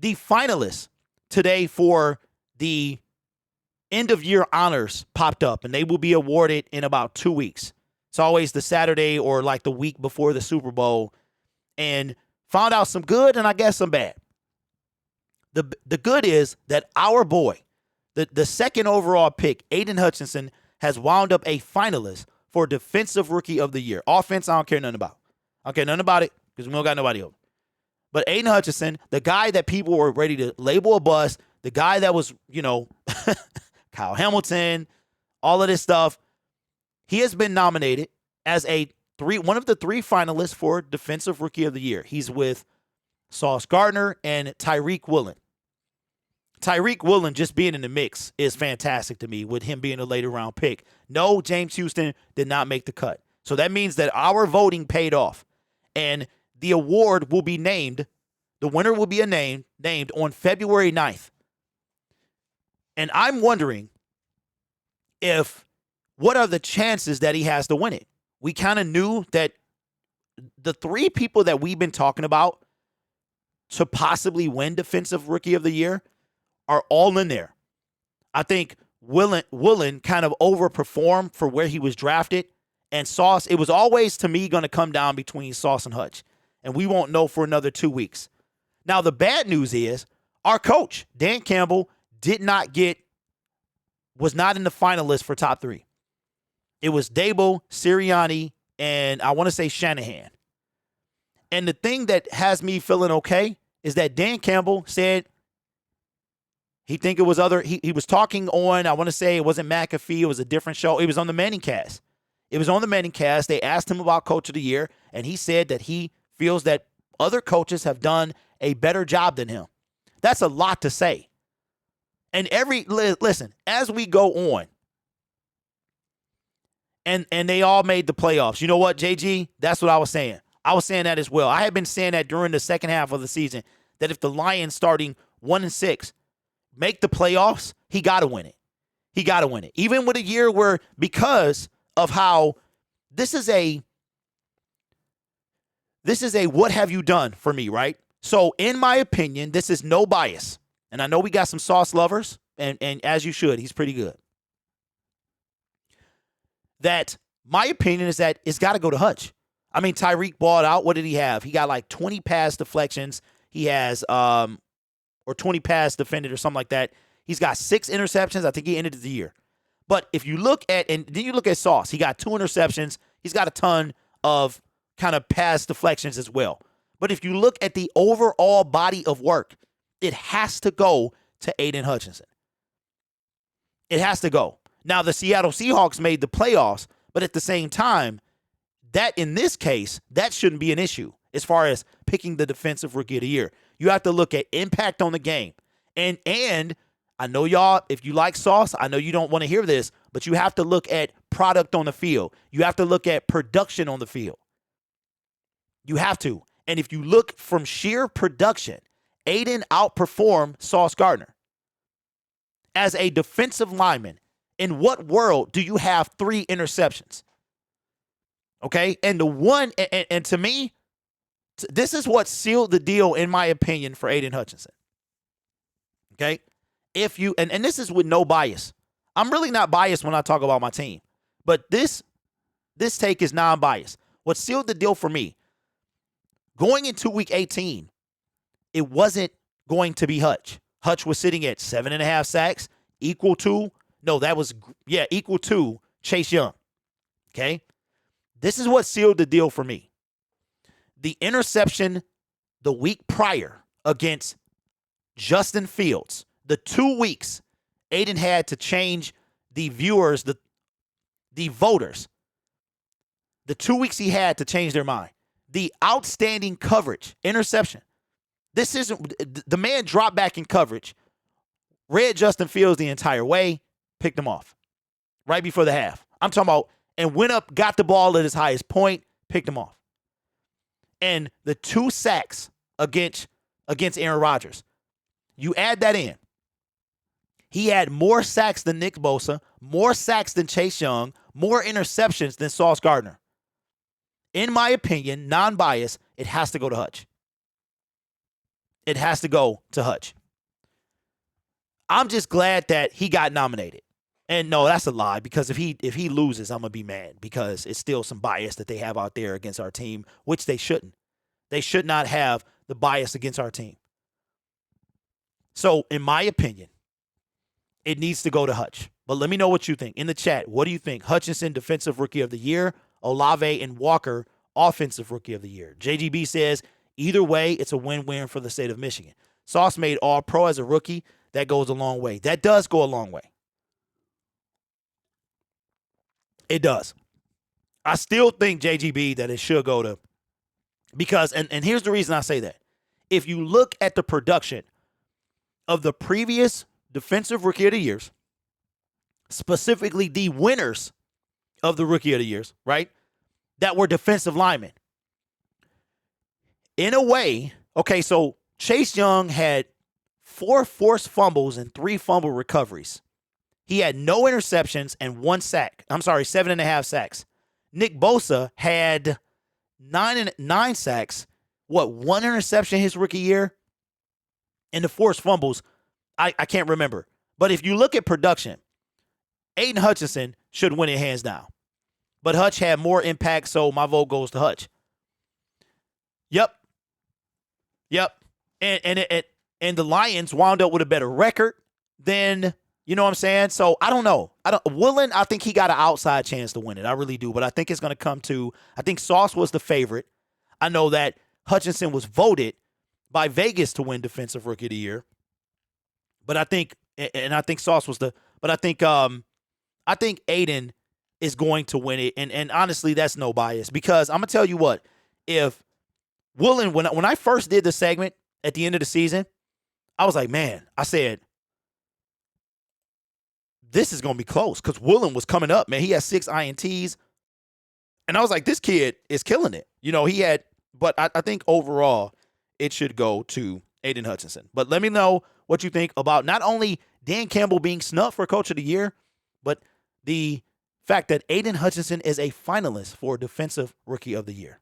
The finalists today for the end of year honors popped up, and they will be awarded in about 2 weeks. It's always the Saturday or like the week before the Super Bowl, and found out some good and I guess some bad. The good is that our boy, the second overall pick, Aidan Hutchinson, has wound up a finalist for Defensive Rookie of the Year. Offense, I don't care nothing about. I don't care nothing about it because we don't got nobody over. But Aidan Hutchinson, the guy that people were ready to label a bust, the guy that was, Kyle Hamilton, all of this stuff, he has been nominated as one of the 3 finalists for Defensive Rookie of the Year. He's with Sauce Gardner and Tyreek Woolen. Tyreek Woolen just being in the mix is fantastic to me with him being a later round pick. No, James Houston did not make the cut. So that means that our voting paid off. And the award will be named, the winner will be named on February 9th. And I'm wondering what are the chances that he has to win it? We kind of knew that the 3 people that we've been talking about to possibly win Defensive Rookie of the Year are all in there. I think Woolen kind of overperformed for where he was drafted. And Sauce, it was always, to me, going to come down between Sauce and Hutch. And we won't know for another 2 weeks. Now, the bad news is our coach, Dan Campbell, was not in the finalists for top 3. It was Dable, Sirianni, and I want to say Shanahan. And the thing that has me feeling okay is that Dan Campbell said he think it was he was talking on, I want to say it wasn't McAfee, it was a different show. It was on the Manningcast. They asked him about Coach of the Year, and he said that he feels that other coaches have done a better job than him. That's a lot to say. And listen, as we go on, and they all made the playoffs. You know what, JG? That's what I was saying. I was saying that as well. I had been saying that during the second half of the season, that if the Lions starting 1-6 make the playoffs, he got to win it. He got to win it. Even with a year where, because of how this is a what have you done for me, right? So in my opinion, this is no bias. And I know we got some Sauce lovers, and as you should, he's pretty good. That my opinion is that it's got to go to Hutch. I mean, Tyreek balled out. What did he have? He got like 20 pass deflections. He has, or 20 pass defended or something like that. He's got 6 interceptions. I think he ended the year. But if you look at, and then you look at Sauce, he got 2 interceptions. He's got a ton of kind of pass deflections as well. But if you look at the overall body of work, it has to go to Aidan Hutchinson. It has to go. Now, the Seattle Seahawks made the playoffs, but at the same time, that in this case, that shouldn't be an issue as far as picking the Defensive Rookie of the Year. You have to look at impact on the game. And I know y'all, if you like Sauce, I know you don't want to hear this, but you have to look at product on the field. You have to look at production on the field. You have to. And if you look from sheer production, Aidan outperformed Sauce Gardner. As a defensive lineman, in what world do you have 3 interceptions? Okay? And the one, and to me, this is what sealed the deal, in my opinion, for Aidan Hutchinson. Okay? If you, and this is with no bias. I'm really not biased when I talk about my team. But this take is non-biased. What sealed the deal for me, going into week 18, it wasn't going to be Hutch. Hutch was sitting at 7.5 sacks, equal to Chase Young. Okay? This is what sealed the deal for me. The interception the week prior against Justin Fields, the 2 weeks Aidan had to change the viewers, the voters, the 2 weeks he had to change their mind. The outstanding coverage, interception. This isn't, the man dropped back in coverage, read Justin Fields the entire way, picked him off right before the half. I'm talking about, and went up, got the ball at his highest point, picked him off. And the 2 sacks against Aaron Rodgers, you add that in. He had more sacks than Nick Bosa, more sacks than Chase Young, more interceptions than Sauce Gardner. In my opinion, non-biased, it has to go to Hutch. It has to go to Hutch. I'm just glad that he got nominated. And no, that's a lie, because if he loses, I'm going to be mad, because it's still some bias that they have out there against our team, which they shouldn't. They should not have the bias against our team. So, in my opinion, it needs to go to Hutch. But let me know what you think. In the chat, what do you think? Hutchinson, Defensive Rookie of the Year. Olave and Walker, Offensive Rookie of the Year. JGB says, either way, it's a win-win for the state of Michigan. Sauce made All-Pro as a rookie. That goes a long way. That does go a long way. It does. I still think, JGB, that it should go to, because, and here's the reason I say that. If you look at the production of the previous Defensive Rookie of the Years, specifically the winners of the Rookie of the Years, right, that were defensive linemen. In a way, okay, so Chase Young had 4 forced fumbles and 3 fumble recoveries. He had no interceptions and 1 sack. 7.5 sacks. Nick Bosa had 9 sacks. 1 interception his rookie year? And the forced fumbles, I can't remember. But if you look at production, Aidan Hutchinson should win it hands down. But Hutch had more impact, so my vote goes to Hutch. Yep. And the Lions wound up with a better record than, you know what I'm saying? So I don't know. Woolen, I think he got an outside chance to win it. I really do. But I think it's going to come to, I think Sauce was the favorite. I know that Hutchinson was voted by Vegas to win Defensive Rookie of the Year. But I think Sauce was but I think Aidan is going to win it. And honestly, that's no bias, because I'm going to tell you what, if Woolen, when I first did the segment at the end of the season, I was like, man, I said, this is going to be close, because Woolen was coming up, man. He had 6 INTs. And I was like, this kid is killing it. You know, but I think overall it should go to Aidan Hutchinson. But let me know what you think about not only Dan Campbell being snubbed for Coach of the Year, but the fact that Aidan Hutchinson is a finalist for Defensive Rookie of the Year.